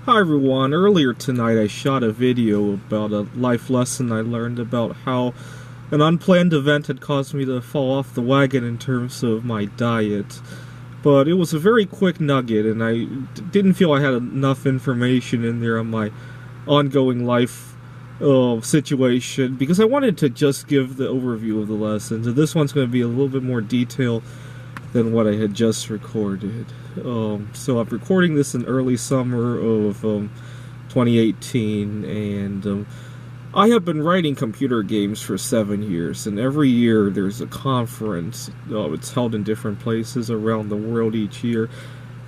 Hi everyone, earlier tonight I shot a video about a life lesson I learned about how an unplanned event had caused me to fall off the wagon in terms of my diet. But it was a very quick nugget and I didn't feel I had enough information in there on my ongoing life situation because I wanted to just give the overview of the lesson. So this one's going to be a little bit more detailed than what I had just recorded. So I'm recording this in early summer of 2018, and I have been writing computer games for 7 years, and every year there's a conference. It's held in different places around the world each year,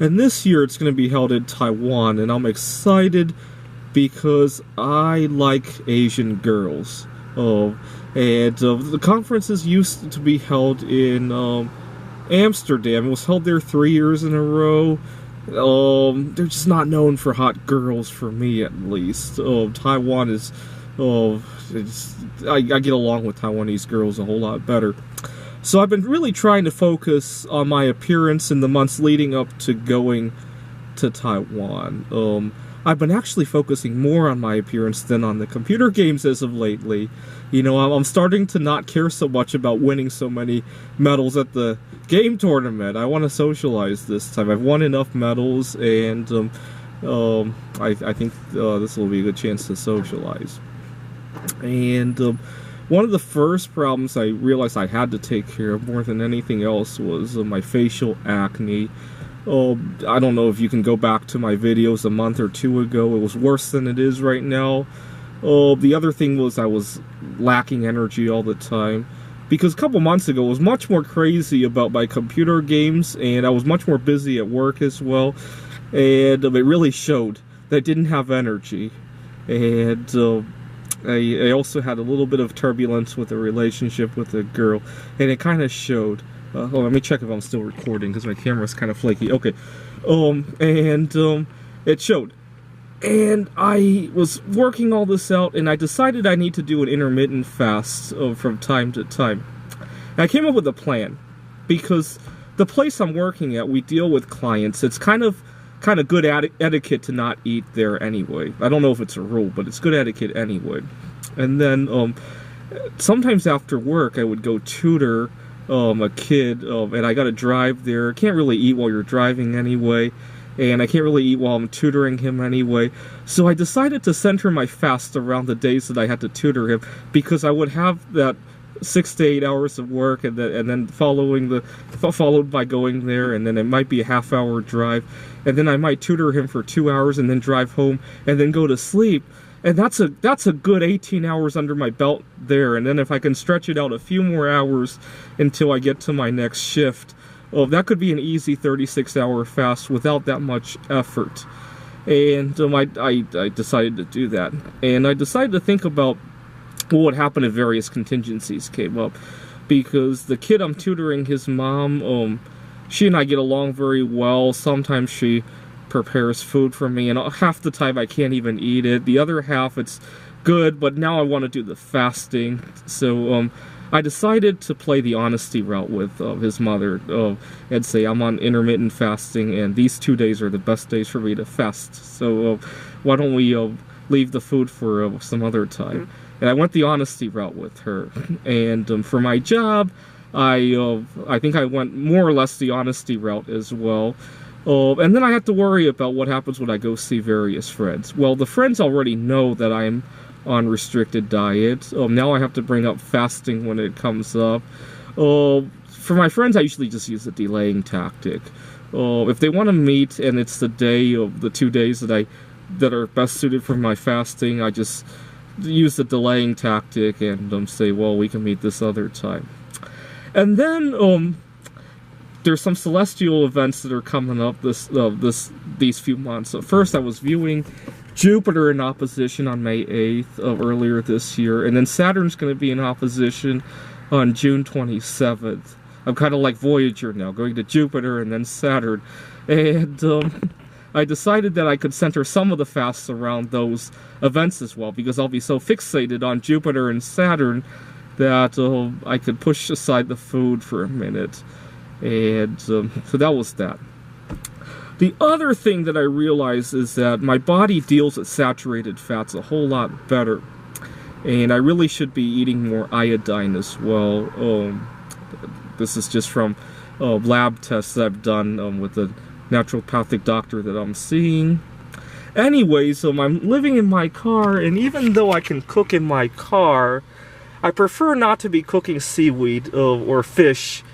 and this year it's going to be held in Taiwan, and I'm excited because I like Asian girls. The conferences used to be held in Amsterdam. It was held there 3 years in a row. They're just not known for hot girls, for me at least. Taiwan is, I get along with Taiwanese girls a whole lot better. So I've been really trying to focus on my appearance in the months leading up to going to Taiwan. I've been actually focusing more on my appearance than on the computer games as of lately. You know, I'm starting to not care so much about winning so many medals at the game tournament. I want to socialize this time. I've won enough medals, and I think this will be a good chance to socialize. And one of the first problems I realized I had to take care of more than anything else was my facial acne. I don't know if you can go back to my videos a month or two ago. It was worse than it is right now. The other thing was I was lacking energy all the time. Because a couple months ago I was much more crazy about my computer games, and I was much more busy at work as well. And it really showed that I didn't have energy. And I also had a little bit of turbulence with a relationship with a girl, and it kind of showed. Hold on, let me check if I'm still recording, because my camera's kind of flaky. Okay. It showed. And I was working all this out, and I decided I need to do an intermittent fast from time to time. And I came up with a plan, because the place I'm working at, we deal with clients. It's kind of good etiquette to not eat there anyway. I don't know if it's a rule, but it's good etiquette anyway. And then sometimes after work, I would go tutor a kid, and I gotta drive there. Can't really eat while you're driving anyway, and I can't really eat while I'm tutoring him anyway. So I decided to center my fast around the days that I had to tutor him, because I would have that 6 to 8 hours of work, and then followed by going there, and then it might be a half-hour drive, and then I might tutor him for 2 hours, and then drive home, and then go to sleep. And that's a good 18 hours under my belt there. And then if I can stretch it out a few more hours until I get to my next shift, that could be an easy 36-hour fast without that much effort. And I decided to do that. And I decided to think about what would happen if various contingencies came up. Because the kid I'm tutoring, his mom, she and I get along very well. Sometimes she prepares food for me, and half the time I can't even eat it. The other half it's good, but now I want to do the fasting. So I decided to play the honesty route with his mother and say I'm on intermittent fasting, and these 2 days are the best days for me to fast. So why don't we leave the food for some other time? And I went the honesty route with her. And for my job, I think I went more or less the honesty route as well. And then I have to worry about what happens when I go see various friends. Well, the friends already know that I'm on restricted diet. Now I have to bring up fasting when it comes up. For my friends, I usually just use the delaying tactic. If they want to meet and it's the day of the 2 days that are best suited for my fasting, I just use the delaying tactic and say, well, we can meet this other time. And then there's some celestial events that are coming up these few months. So first, I was viewing Jupiter in opposition on May 8th earlier this year, and then Saturn's going to be in opposition on June 27th. I'm kind of like Voyager now, going to Jupiter and then Saturn. And I decided that I could center some of the fasts around those events as well, because I'll be so fixated on Jupiter and Saturn that I could push aside the food for a minute. And so that was that. The other thing that I realize is that my body deals with saturated fats a whole lot better. And I really should be eating more iodine as well. This is just from lab tests that I've done with the naturopathic doctor that I'm seeing. Anyways, I'm living in my car, and even though I can cook in my car, I prefer not to be cooking seaweed or fish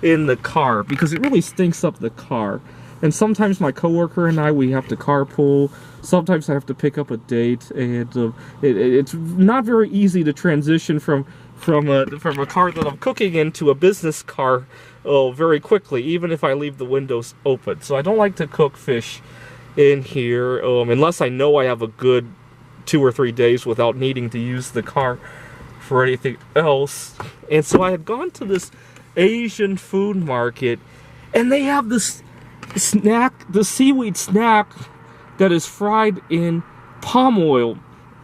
in the car because it really stinks up the car. And sometimes my coworker and I, we have to carpool. Sometimes I have to pick up a date, and it's not very easy to transition from a car that I'm cooking in to a business car very quickly, even if I leave the windows open. So I don't like to cook fish in here unless I know I have a good 2 or 3 days without needing to use the car for anything else. And so I had gone to this Asian food market, and they have this snack, the seaweed snack that is fried in palm oil,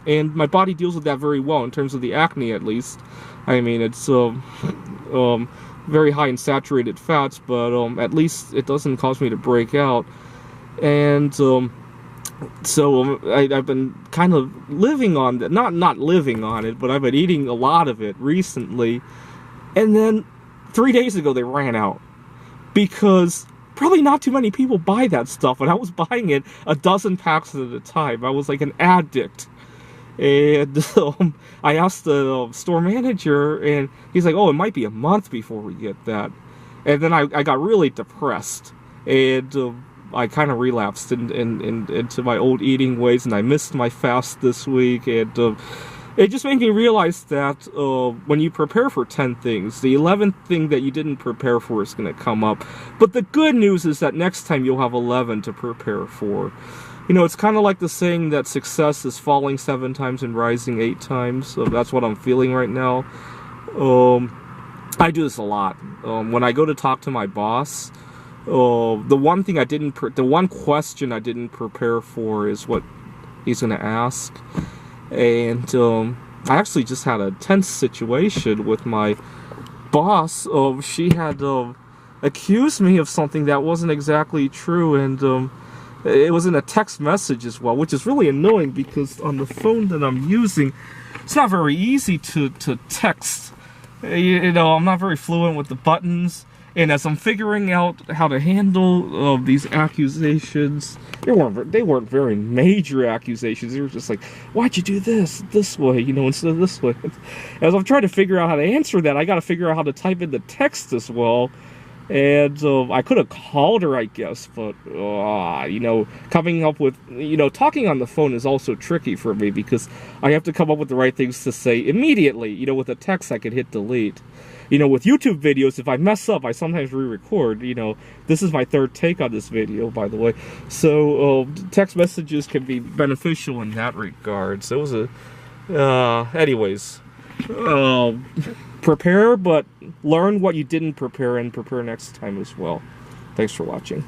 and my body deals with that very well in terms of the acne, at least. I mean, it's very high in saturated fats, but at least it doesn't cause me to break out. And I've been kind of living on that, not living on it, but I've been eating a lot of it recently. And then 3 days ago they ran out because probably not too many people buy that stuff, and I was buying it a dozen packs at a time. I was like an addict. And I asked the store manager, and he's like, "Oh, it might be a month before we get that." And then I got really depressed, and I kind of relapsed into my old eating ways, and I missed my fast this week, and it just made me realize that when you prepare for 10 things, the 11th thing that you didn't prepare for is going to come up. But the good news is that next time you'll have 11 to prepare for. You know, it's kind of like the saying that success is falling 7 times and rising 8 times. So that's what I'm feeling right now. I do this a lot. When I go to talk to my boss, the one question I didn't prepare for is what he's going to ask. And I actually just had a tense situation with my boss. She had accused me of something that wasn't exactly true, and it was in a text message as well, which is really annoying because on the phone that I'm using, it's not very easy to text. You know, I'm not very fluent with the buttons, and as I'm figuring out how to handle these accusations, they weren't very major accusations. They were just like, "Why'd you do this way, you know, instead of this way?" As I'm trying to figure out how to answer that, I got to figure out how to type in the text as well. And I could have called her, I guess, but you know, coming up with, you know, talking on the phone is also tricky for me because I have to come up with the right things to say immediately. You know, with a text, I could hit delete. You know, with YouTube videos, if I mess up, I sometimes re-record. You know, this is my 3rd take on this video, by the way. So text messages can be beneficial in that regard. So it was anyways, prepare, but learn what you didn't prepare and prepare next time as well. Thanks for watching.